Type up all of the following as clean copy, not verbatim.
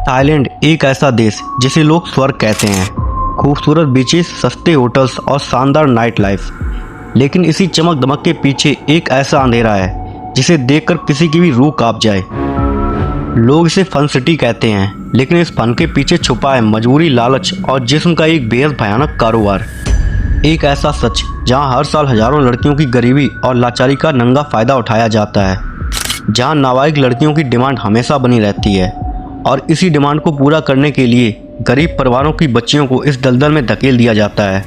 Thailand एक ऐसा देश जिसे लोग स्वर्ग कहते हैं। खूबसूरत बीचेस, सस्ते होटल्स और शानदार नाइट लाइफ। लेकिन इसी चमक दमक के पीछे एक ऐसा अंधेरा है जिसे देखकर किसी की भी रूह कांप जाए। लोग इसे फन सिटी कहते हैं, लेकिन इस फन के पीछे छुपा है मजबूरी, लालच और जिस्म का एक बेहद भयानक कारोबार। एक ऐसा सच जहां हर साल हजारों लड़कियों की गरीबी और लाचारी का नंगा फायदा उठाया जाता है, जहां नाबालिग लड़कियों की डिमांड हमेशा बनी रहती है और इसी डिमांड को पूरा करने के लिए गरीब परिवारों की बच्चियों को इस दलदल में धकेल दिया जाता है।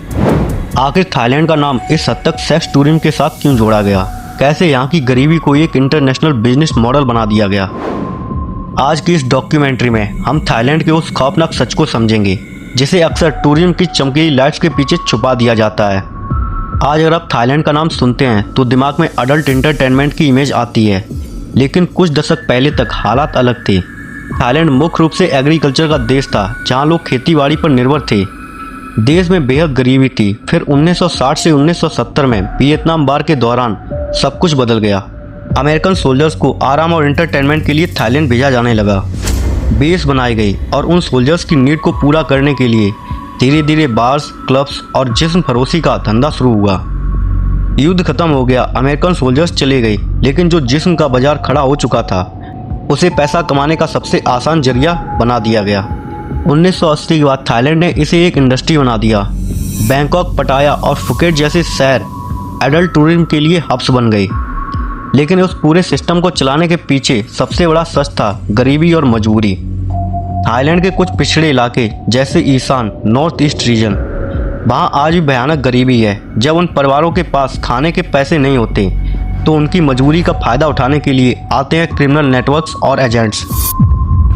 आखिर थाईलैंड का नाम इस हद तक सेक्स टूरिज्म के साथ क्यों जोड़ा गया? कैसे यहाँ की गरीबी को एक इंटरनेशनल बिजनेस मॉडल बना दिया गया? आज की इस डॉक्यूमेंट्री में हम थाईलैंड के उस खौफनाक सच को समझेंगे जिसे अक्सर टूरिज्म की चमकीली लाइट्स के पीछे छुपा दिया जाता है। आज अगर आप थाईलैंड का नाम सुनते हैं तो दिमाग में अडल्ट एंटरटेनमेंट की इमेज आती है, लेकिन कुछ दशक पहले तक हालात अलग थे। थाईलैंड मुख्य रूप से एग्रीकल्चर का देश था, जहां लोग खेतीबाड़ी पर निर्भर थे। देश में बेहद गरीबी थी। फिर 1960 से 1970 में वियतनाम वार के दौरान सब कुछ बदल गया। अमेरिकन सोल्जर्स को आराम और एंटरटेनमेंट के लिए थाईलैंड भेजा जाने लगा। बेस बनाई गई और उन सोल्जर्स की नीड को पूरा करने के लिए धीरे धीरे बार्स, क्लब्स और जिस्म फरोशी का धंधा शुरू हुआ। युद्ध खत्म हो गया, अमेरिकन सोल्जर्स चले गए, लेकिन जो जिस्म का बाजार खड़ा हो चुका था उसे पैसा कमाने का सबसे आसान जरिया बना दिया गया। 1980 के बाद थाईलैंड ने इसे एक इंडस्ट्री बना दिया। बैंकॉक, पटाया और फुकेट जैसे शहर एडल्ट टूरिज्म के लिए हब्स बन गए। लेकिन उस पूरे सिस्टम को चलाने के पीछे सबसे बड़ा सच था गरीबी और मजबूरी। थाईलैंड के कुछ पिछड़े इलाके जैसे ईशान, नॉर्थ ईस्ट रीजन, वहाँ आज भी भयानक गरीबी है। जब उन परिवारों के पास खाने के पैसे नहीं होते तो उनकी मजबूरी का फायदा उठाने के लिए आते हैं क्रिमिनल नेटवर्क्स और एजेंट्स।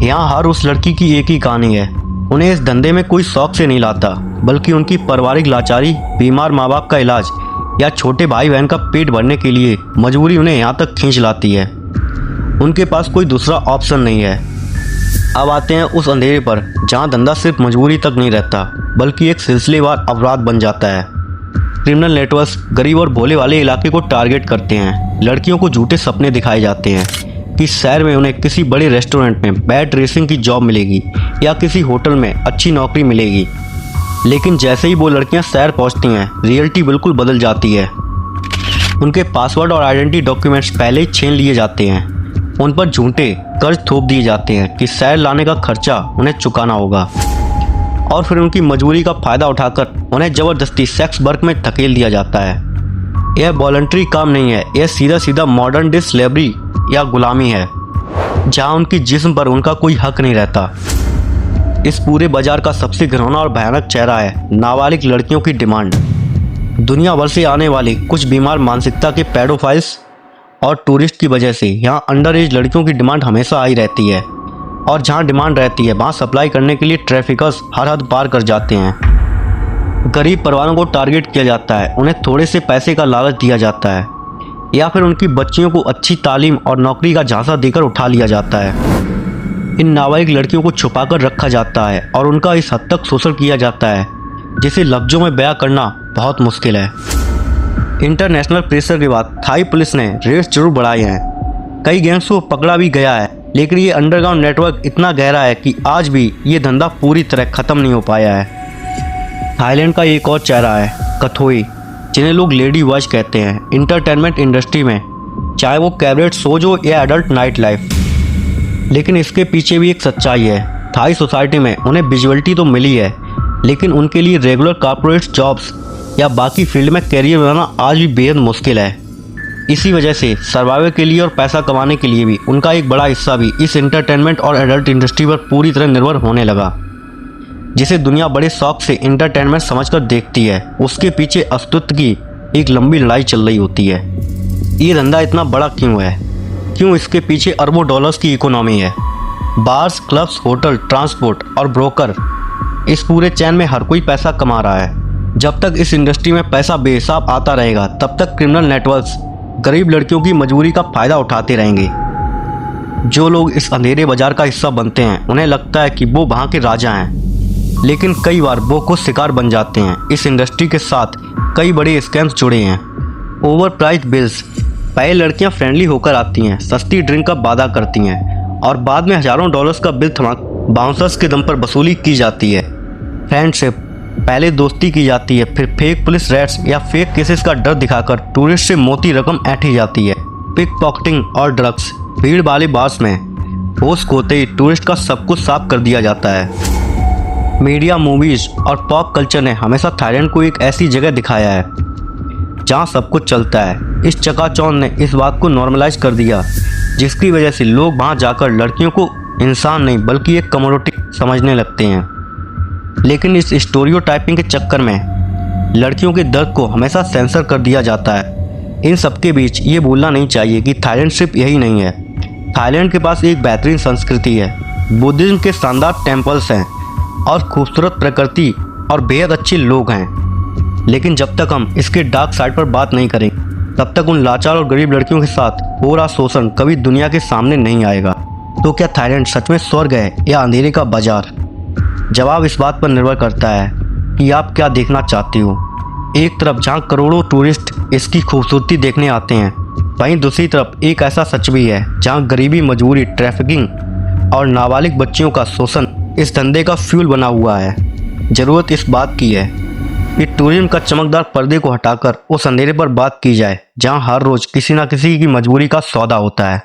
यहाँ हर उस लड़की की एक ही कहानी है। उन्हें इस धंधे में कोई शौक से नहीं लाता, बल्कि उनकी पारिवारिक लाचारी, बीमार माँ बाप का इलाज या छोटे भाई बहन का पेट भरने के लिए मजबूरी उन्हें यहाँ तक खींच लाती है। उनके पास कोई दूसरा ऑप्शन नहीं है। अब आते हैं उस अंधेरे पर जहाँ धंधा सिर्फ मजबूरी तक नहीं रहता, बल्कि एक सिलसिलेवार अपराध बन जाता है। क्रिमिनल नेटवर्क्स गरीब और भोले वाले इलाके को टारगेट करते हैं। लड़कियों को झूठे सपने दिखाए जाते हैं कि शहर में उन्हें किसी बड़े रेस्टोरेंट में बैट रेसिंग की जॉब मिलेगी या किसी होटल में अच्छी नौकरी मिलेगी। लेकिन जैसे ही वो लड़कियां शहर पहुंचती हैं, रियलिटी बिल्कुल बदल जाती है। उनके पासवर्ड और आइडेंटिटी डॉक्यूमेंट्स पहले ही छीन लिए जाते हैं। उन पर झूठे कर्ज थोप दिए जाते हैं कि शहर लाने का खर्चा उन्हें चुकाना होगा, और फिर उनकी मजबूरी का फायदा उठाकर उन्हें जबरदस्ती सेक्स वर्क में धकेल दिया जाता है। यह वॉलंटरी काम नहीं है, यह सीधा सीधा मॉडर्न डे स्लेवरी या गुलामी है, जहां उनकी जिस्म पर उनका कोई हक नहीं रहता। इस पूरे बाजार का सबसे घिनौना और भयानक चेहरा है नाबालिग लड़कियों की डिमांड। दुनिया भर से आने वाले कुछ बीमार मानसिकता के पेडोफाइल्स और टूरिस्ट की वजह से यहाँ अंडर एज लड़कियों की डिमांड हमेशा आई रहती है, और जहाँ डिमांड रहती है वहाँ सप्लाई करने के लिए ट्रैफिकर्स हर हद पार कर जाते हैं। गरीब परिवारों को टारगेट किया जाता है, उन्हें थोड़े से पैसे का लालच दिया जाता है, या फिर उनकी बच्चियों को अच्छी तालीम और नौकरी का झांसा देकर उठा लिया जाता है। इन नाबालिग लड़कियों को छुपाकर रखा जाता है और उनका इस हद तक शोषण किया जाता है जिसे लफ्जों में बयां करना बहुत मुश्किल है। इंटरनेशनल प्रेशर के बाद थाई पुलिस ने रेट्स जरूर बढ़ाए हैं। कई गैंग्स को पकड़ा भी गया है, लेकिन ये अंडरग्राउंड नेटवर्क इतना गहरा है कि आज भी ये धंधा पूरी तरह खत्म नहीं हो पाया है। थाईलैंड का एक और चेहरा है कथोई, जिन्हें लोग लेडी वॉच कहते हैं। इंटरटेनमेंट इंडस्ट्री में चाहे वो कैबरेट शोज हो या एडल्ट नाइट लाइफ, लेकिन इसके पीछे भी एक सच्चाई है। थाई सोसाइटी में उन्हें विजुअलिटी तो मिली है, लेकिन उनके लिए रेगुलर कॉर्पोरेट जॉब्स या बाकी फील्ड में करियर बनाना आज भी बेहद मुश्किल है। इसी वजह से सर्वाइवल के लिए और पैसा कमाने के लिए भी उनका एक बड़ा हिस्सा भी इस एंटरटेनमेंट और एडल्ट इंडस्ट्री पर पूरी तरह निर्भर होने लगा, जिसे दुनिया बड़े शौक से एंटरटेनमेंट समझकर देखती है। उसके पीछे अस्तित्व की एक लंबी लड़ाई चल रही होती है। ये धंधा इतना बड़ा क्यों है? क्यों इसके पीछे अरबों डॉलर्स की इकोनॉमी है? बार्स, क्लब्स, होटल, ट्रांसपोर्ट और ब्रोकर, इस पूरे चैन में हर कोई पैसा कमा रहा है। जब तक इस इंडस्ट्री में पैसा बेहिसाब आता रहेगा, तब तक क्रिमिनल नेटवर्क्स गरीब लड़कियों की मजबूरी का फायदा उठाते रहेंगे। जो लोग इस अंधेरे बाजार का हिस्सा बनते हैं, उन्हें लगता है कि वो वहाँ के राजा हैं, लेकिन कई बार वो खुद शिकार बन जाते हैं। इस इंडस्ट्री के साथ कई बड़े स्कैम्स जुड़े हैं। ओवर प्राइस बिल्स, पहले लड़कियां फ्रेंडली होकर आती हैं, सस्ती ड्रिंक का वादा करती हैं और बाद में हजारों डॉलर्स का बिल बाउंसर्स के दम पर वसूली की जाती है। फ्रेंडशिप, पहले दोस्ती की जाती है, फिर फेक पुलिस रेड्स या फेक केसेस का डर दिखाकर टूरिस्ट से मोटी रकम ऐंठी जाती है। पिक पॉकेटिंग और ड्रग्स, भीड़ वाले बार्स में होश खोते ही टूरिस्ट का सब कुछ साफ कर दिया जाता है। मीडिया, मूवीज और पॉप कल्चर ने हमेशा थाईलैंड को एक ऐसी जगह दिखाया है जहां सब कुछ चलता है। इस चकाचौंध ने इस बात को नॉर्मलाइज कर दिया, जिसकी वजह से लोग वहां जाकर लड़कियों को इंसान नहीं बल्कि एक कमोडिटी समझने लगते हैं। लेकिन इस स्टीरियोटाइपिंग के चक्कर में लड़कियों के दर्द को हमेशा सेंसर कर दिया जाता है। इन सबके बीच ये भूलना नहीं चाहिए कि थाईलैंड सिर्फ यही नहीं है। थाईलैंड के पास एक बेहतरीन संस्कृति है, बुद्धिज्म के शानदार टेम्पल्स हैं और खूबसूरत प्रकृति और बेहद अच्छे लोग हैं। लेकिन जब तक हम इसके डार्क साइड पर बात नहीं करेंगे, तब तक उन लाचार और गरीब लड़कियों के साथ हो रहा शोषण कभी दुनिया के सामने नहीं आएगा। तो क्या थाईलैंड सच में स्वर्ग है या अंधेरे का बाजार? जवाब इस बात पर निर्भर करता है कि आप क्या देखना चाहते हो। एक तरफ जहां करोड़ों टूरिस्ट इसकी खूबसूरती देखने आते हैं, वहीं दूसरी तरफ एक ऐसा सच भी है जहां गरीबी, मजबूरी, ट्रैफिकिंग और नाबालिग बच्चियों का शोषण इस धंधे का फ्यूल बना हुआ है। ज़रूरत इस बात की है कि टूरिज्म का चमकदार पर्दे को हटाकर उस अंधेरे पर बात की जाए जहां हर रोज़ किसी न किसी की मजबूरी का सौदा होता है।